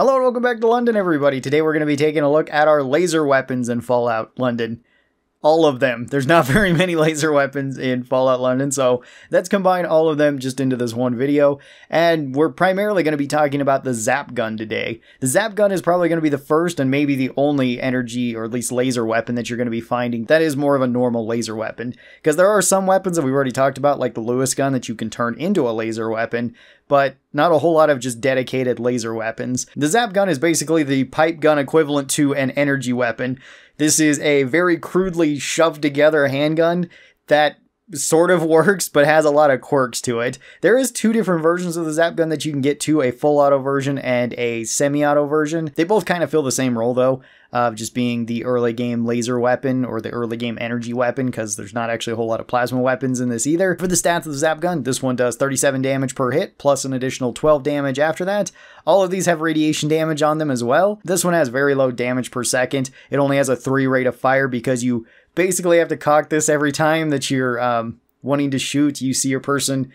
Hello and welcome back to London, everybody. Today we're going to be taking a look at our laser weapons in Fallout London. All of them. There's not very many laser weapons in Fallout London, so let's combine all of them just into this one video. And we're primarily going to be talking about the Zap Gun today. The Zap Gun is probably going to be the first and maybe the only energy or at least laser weapon that you're going to be finding that is more of a normal laser weapon. Because there are some weapons that we've already talked about, like the Lewis gun, that you can turn into a laser weapon, but not a whole lot of just dedicated laser weapons. The Zap Gun is basically the pipe gun equivalent to an energy weapon. This is a very crudely shoved together handgun that sort of works, but has a lot of quirks to it. There is two different versions of the Zap Gun that you can get to, a full auto version and a semi-auto version. They both kind of fill the same role though, of just being the early game laser weapon or the early game energy weapon, because there's not actually a whole lot of plasma weapons in this either. For the stats of the Zap Gun, this one does 37 damage per hit, plus an additional 12 damage after that. All of these have radiation damage on them as well. This one has very low damage per second. It only has a 3 rate of fire because you basically have to cock this every time that you're wanting to shoot. You see your person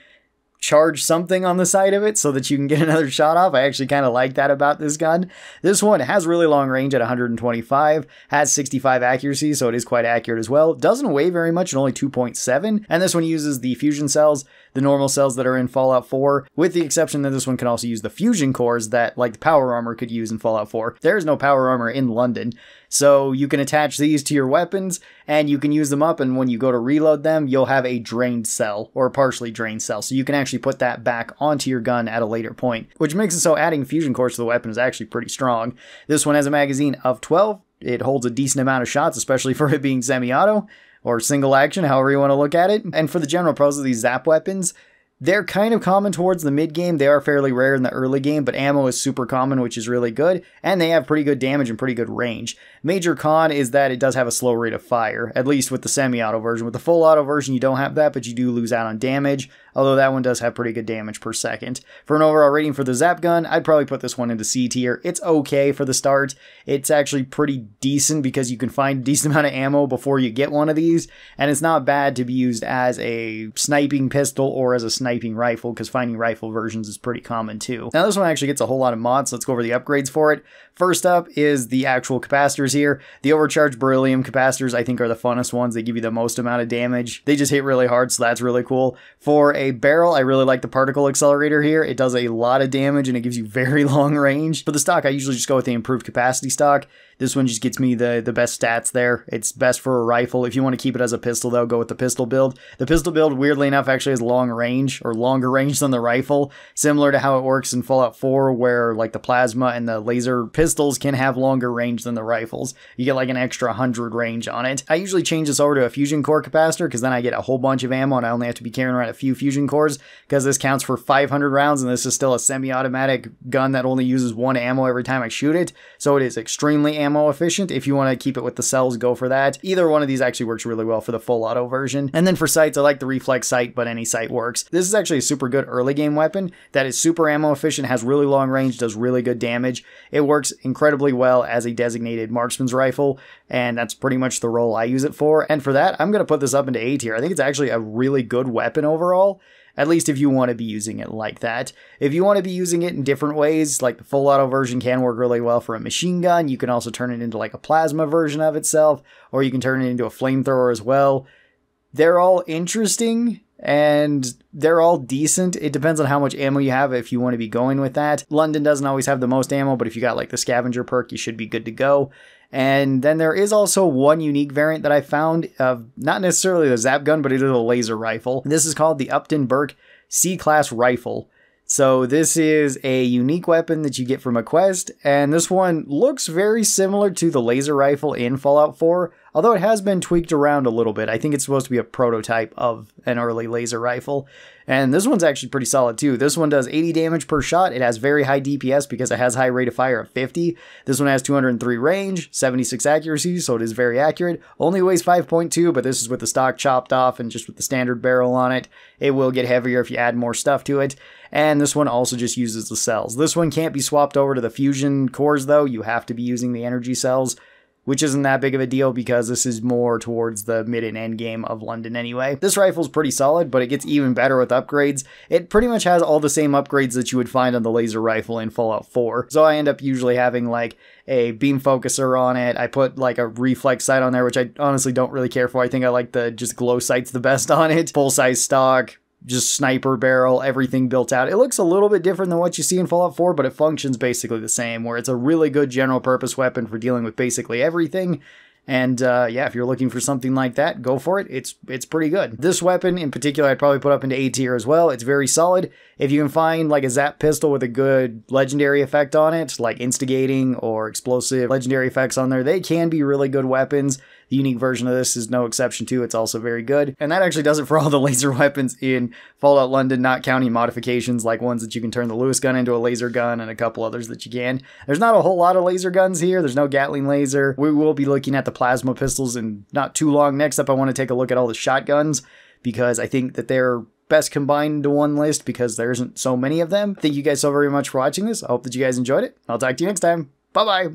charge something on the side of it so that you can get another shot off. I actually kind of like that about this gun. This one has really long range at 125, has 65 accuracy, so it is quite accurate as well. Doesn't weigh very much at only 2.7, and this one uses the fusion cells, the normal cells that are in Fallout 4, with the exception that this one can also use the fusion cores that, like, the power armor could use in Fallout 4. There is no power armor in London, so you can attach these to your weapons, and you can use them up, and when you go to reload them, you'll have a drained cell, or a partially drained cell, so you can actually put that back onto your gun at a later point, which makes it so adding fusion cores to the weapon is actually pretty strong. This one has a magazine of 12. It holds a decent amount of shots, especially for it being semi-auto, or single action, however you want to look at it. And for the general pros of these Zap weapons, they're kind of common towards the mid-game. They are fairly rare in the early game, but ammo is super common, which is really good, and they have pretty good damage and pretty good range. Major con is that it does have a slow rate of fire, at least with the semi-auto version. With the full auto version, you don't have that, but you do lose out on damage, although that one does have pretty good damage per second. For an overall rating for the Zap Gun, I'd probably put this one into C tier. It's okay for the start. It's actually pretty decent because you can find a decent amount of ammo before you get one of these, and it's not bad to be used as a sniping pistol or as a sniping rifle, because finding rifle versions is pretty common too. Now this one actually gets a whole lot of mods, so let's go over the upgrades for it. First up is the actual capacitors here. The overcharged beryllium capacitors I think are the funnest ones. They give you the most amount of damage. They just hit really hard, so that's really cool. For a barrel, I really like the particle accelerator here. It does a lot of damage and it gives you very long range. For the stock, I usually just go with the improved capacity stock. This one just gets me the best stats there. It's best for a rifle. If you want to keep it as a pistol though, go with the pistol build. The pistol build, weirdly enough, actually has long range, or longer range than the rifle, similar to how it works in Fallout 4, where like the plasma and the laser pistols can have longer range than the rifles. You get like an extra 100 range on it. I usually change this over to a fusion core capacitor because then I get a whole bunch of ammo and I only have to be carrying around a few fusion cores, because this counts for 500 rounds and this is still a semi-automatic gun that only uses 1 ammo every time I shoot it, so it is extremely ammo efficient. If you want to keep it with the cells, go for that. Either one of these actually works really well for the full auto version. And then for sights, I like the reflex sight, but any sight works. This is actually a super good early game weapon that is super ammo efficient, has really long range, does really good damage. It works incredibly well as a designated marksman's rifle, and that's pretty much the role I use it for. And for that, I'm going to put this up into A tier. I think it's actually a really good weapon overall. At least if you want to be using it like that. If you want to be using it in different ways, like the full auto version can work really well for a machine gun. You can also turn it into like a plasma version of itself, or you can turn it into a flamethrower as well. They're all interesting and they're all decent. It depends on how much ammo you have if you want to be going with that. London doesn't always have the most ammo, but if you got like the scavenger perk, you should be good to go. And then there is also one unique variant that I found of not necessarily the Zap Gun, but it is a laser rifle. This is called the Upton Burke C-Class Rifle. So this is a unique weapon that you get from a quest, and this one looks very similar to the laser rifle in Fallout 4, although it has been tweaked around a little bit. I think it's supposed to be a prototype of an early laser rifle. And this one's actually pretty solid too. This one does 80 damage per shot. It has very high DPS because it has high rate of fire of 50. This one has 203 range, 76 accuracy, so it is very accurate. Only weighs 5.2, but this is with the stock chopped off and just with the standard barrel on it. It will get heavier if you add more stuff to it. And this one also just uses the cells. This one can't be swapped over to the fusion cores though. You have to be using the energy cells. which isn't that big of a deal because this is more towards the mid and end game of London anyway. This rifle's pretty solid, but it gets even better with upgrades. It pretty much has all the same upgrades that you would find on the laser rifle in Fallout 4. So I end up usually having like a beam focuser on it. I put like a reflex sight on there, which I honestly don't really care for. I think I like the just glow sights the best on it. Full size stock, just sniper barrel, everything built out. It looks a little bit different than what you see in Fallout 4, but it functions basically the same, where it's a really good general purpose weapon for dealing with basically everything. And yeah, if you're looking for something like that, go for it. It's pretty good. This weapon in particular, I'd probably put up into A tier as well. It's very solid. If you can find like a zap pistol with a good legendary effect on it, like instigating or explosive legendary effects on there, they can be really good weapons. The unique version of this is no exception to. It's also very good. And that actually does it for all the laser weapons in Fallout London, not counting modifications like ones that you can turn the Lewis gun into a laser gun and a couple others that you can. There's not a whole lot of laser guns here. There's no Gatling laser. We will be looking at the plasma pistols in not too long. Next up, I want to take a look at all the shotguns because I think that they're best combined into one list because there isn't so many of them. Thank you guys so very much for watching this. I hope that you guys enjoyed it. I'll talk to you next time. Bye-bye.